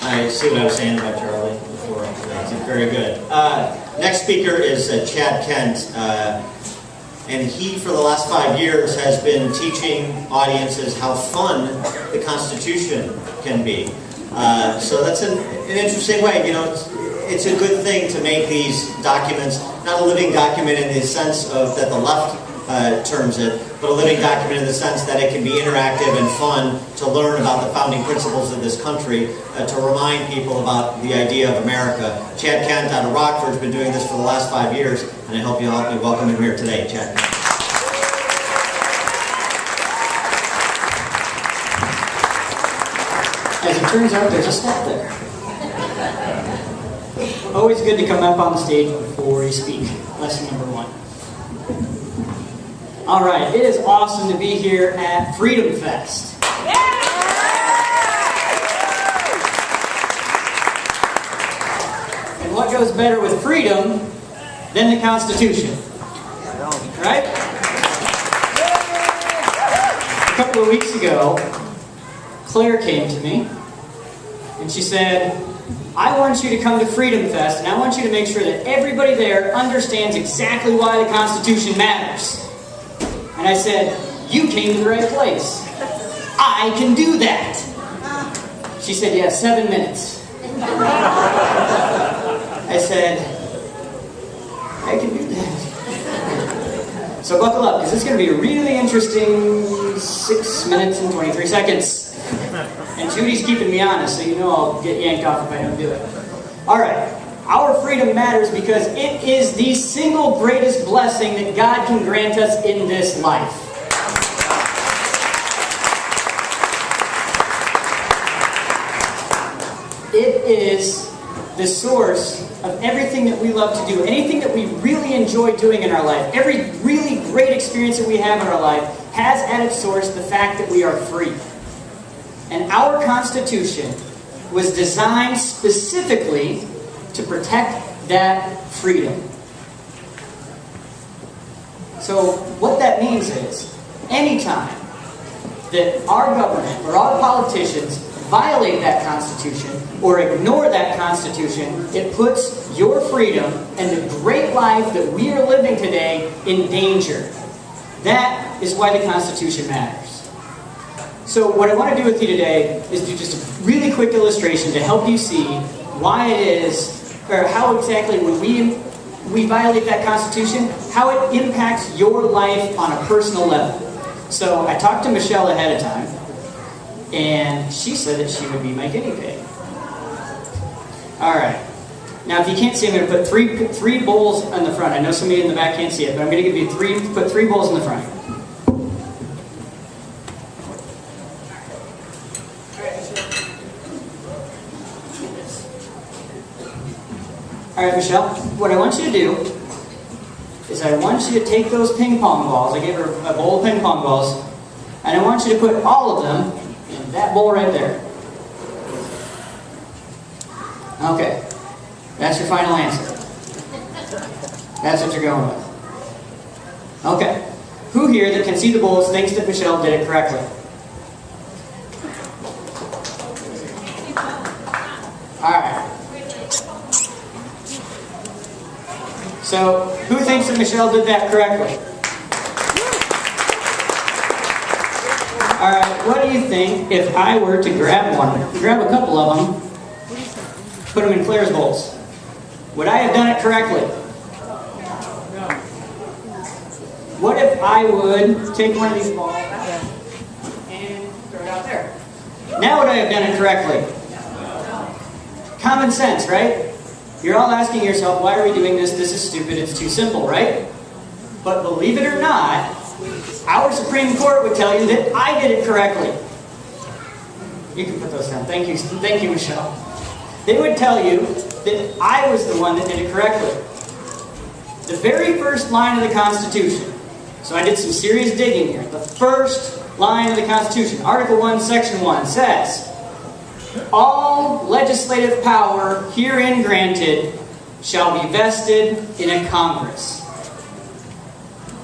I see what I was saying about Charlie before. That's very good. Next speaker is Chad Kent. And he, for the last 5 years, has been teaching audiences how fun the Constitution can be. So that's an interesting way. You know, it's a good thing to make these documents not a living document in the sense of that the left terms it, but a living document in the sense that it can be interactive and fun to learn about the founding principles of this country, to remind people about the idea of America. Chad Kent out of Rockford has been doing this for the last 5 years, and I hope you'll help me welcome him here today. Chad. As it turns out, there's a step there. Always good to come up on the stage before you speak. Lesson number 1. All right, it is awesome to be here at Freedom Fest. And what goes better with freedom than the Constitution? Right? A couple of weeks ago, Claire came to me and she said, I want you to come to Freedom Fest and I want you to make sure that everybody there understands exactly why the Constitution matters. And I said, you came to the right place. I can do that. She said, yeah, 7 minutes. I said, I can do that. So buckle up, because it's going to be a really interesting 6 minutes and 23 seconds. And Judy's keeping me honest, so you know I'll get yanked off if I don't do it. All right. Our freedom matters because it is the single greatest blessing that God can grant us in this life. It is the source of everything that we love to do, anything that we really enjoy doing in our life. Every really great experience that we have in our life has at its source the fact that we are free. And our Constitution was designed specifically to protect that freedom. So what that means is, anytime that our government or our politicians violate that Constitution or ignore that Constitution, it puts your freedom and the great life that we are living today in danger. That is why the Constitution matters. So what I want to do with you today is do just a really quick illustration to help you see why it is, or how exactly when we violate that Constitution, how it impacts your life on a personal level. So I talked to Michelle ahead of time, and she said that she would be my guinea pig. All right. Now, if you can't see, I'm going to put three bowls on the front. I know somebody in the back can't see it, but I'm going to give you put three bowls in the front. All right, Michelle, what I want you to do is I want you to take those ping pong balls. I gave her a bowl of ping pong balls, and I want you to put all of them in that bowl right there. Okay, that's your final answer. That's what you're going with. Okay, who here that can see the bowls thinks that Michelle did it correctly? All right. So, who thinks that Michelle did that correctly? Alright, what do you think if I were to grab a couple of them, put them in Claire's bowls? Would I have done it correctly? What if I would take one of these balls and throw it out there? Now would I have done it correctly? Common sense, right? You're all asking yourself, why are we doing this? This is stupid, it's too simple, right? But believe it or not, our Supreme Court would tell you that I did it correctly. You can put those down. Thank you, Michelle. They would tell you that I was the one that did it correctly. The very first line of the Constitution. So I did some serious digging here. The first line of the Constitution, Article 1, Section 1, says, all legislative power herein granted shall be vested in a Congress.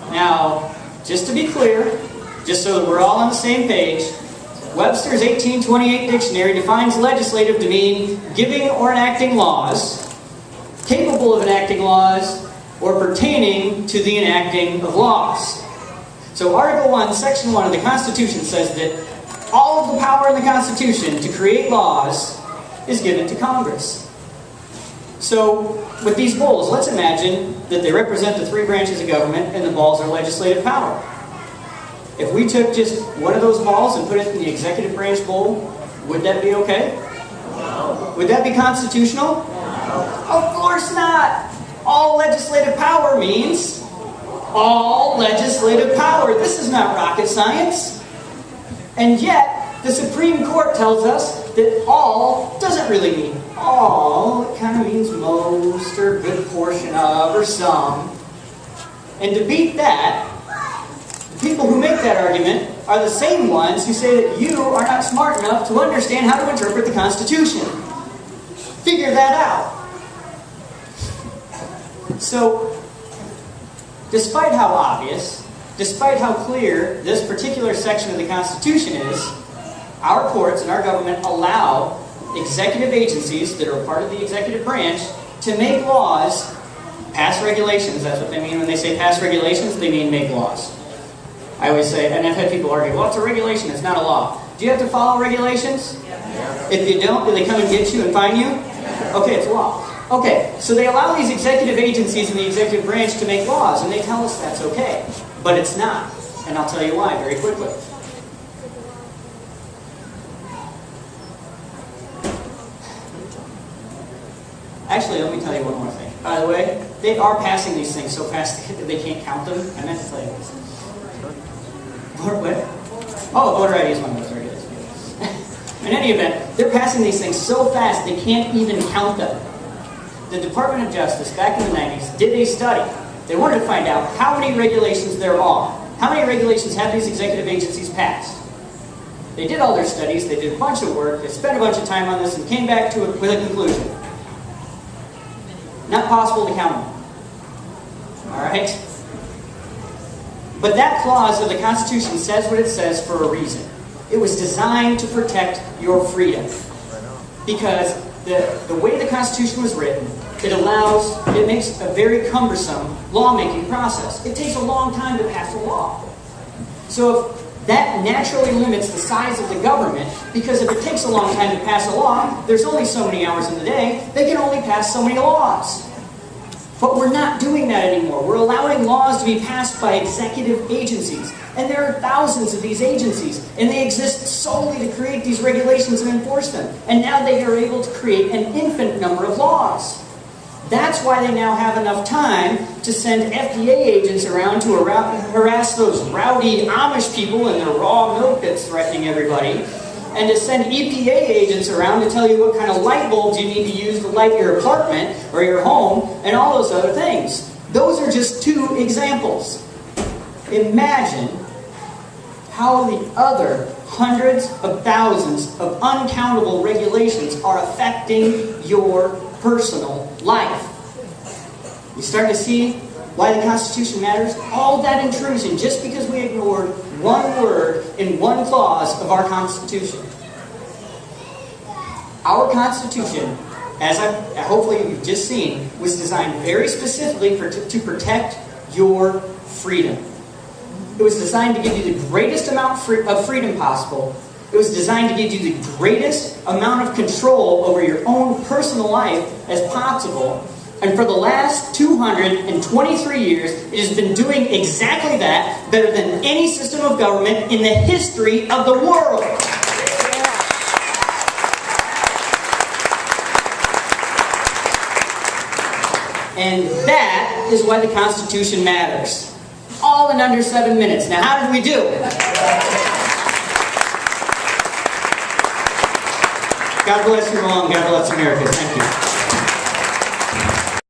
Now, just to be clear, just so that we're all on the same page, Webster's 1828 dictionary defines legislative to mean giving or enacting laws, capable of enacting laws, or pertaining to the enacting of laws. So Article 1, Section 1 of the Constitution says that all of the power in the Constitution to create laws is given to Congress. So, with these bowls, let's imagine that they represent the three branches of government and the balls are legislative power. If we took just one of those balls and put it in the executive branch bowl, would that be okay? No. Would that be constitutional? No. Of course not! All legislative power means all legislative power. This is not rocket science. And yet, the Supreme Court tells us that all doesn't really mean all. It kind of means most, or a good portion of, or some. And to beat that, the people who make that argument are the same ones who say that you are not smart enough to understand how to interpret the Constitution. Figure that out. So, despite how obvious, despite how clear this particular section of the Constitution is, our courts and our government allow executive agencies that are part of the executive branch to make laws, pass regulations. That's what they mean when they say pass regulations, they mean make laws. I always say, and I've had people argue, well, it's a regulation, it's not a law. Do you have to follow regulations? Yeah. If you don't, do they come and get you and fine you? Okay, it's a law. Okay, so they allow these executive agencies in the executive branch to make laws, and they tell us that's okay. But it's not. And I'll tell you why very quickly. Actually, let me tell you one more thing. By the way, they are passing these things so fast that they can't count them. I meant to tell you this. What? Oh, voter ID is one of those. Very good. In any event, they're passing these things so fast they can't even count them. The Department of Justice, back in the 90s, did a study. They wanted to find out how many regulations there are. How many regulations have these executive agencies passed? They did all their studies, they did a bunch of work, they spent a bunch of time on this, and came back with a conclusion. Not possible to count them. Alright? But that clause of the Constitution says what it says for a reason. It was designed to protect your freedom. Because the way the Constitution was written, it makes a very cumbersome lawmaking process. It takes a long time to pass a law. So if that naturally limits the size of the government, because if it takes a long time to pass a law, there's only so many hours in the day, they can only pass so many laws. But we're not doing that anymore. We're allowing laws to be passed by executive agencies. And there are thousands of these agencies. And they exist solely to create these regulations and enforce them. And now they are able to create an infinite number of laws. That's why they now have enough time to send FDA agents around to harass those rowdy Amish people in their raw milk that's threatening everybody. And to send EPA agents around to tell you what kind of light bulbs you need to use to light your apartment or your home and all those other things. Those are just two examples. Imagine how the other hundreds of thousands of uncountable regulations are affecting your personal life. You start to see why the Constitution matters? All that intrusion just because we ignored one word in one clause of our Constitution. Our Constitution, as hopefully you've just seen, was designed very specifically to protect your freedom. It was designed to give you the greatest amount of freedom possible. It was designed to give you the greatest amount of control over your own personal life as possible. And for the last 223 years, it has been doing exactly that, better than any system of government in the history of the world. And that is why the Constitution matters. All in under 7 minutes. Now, how did we do? God bless you all, and God bless America. Thank you.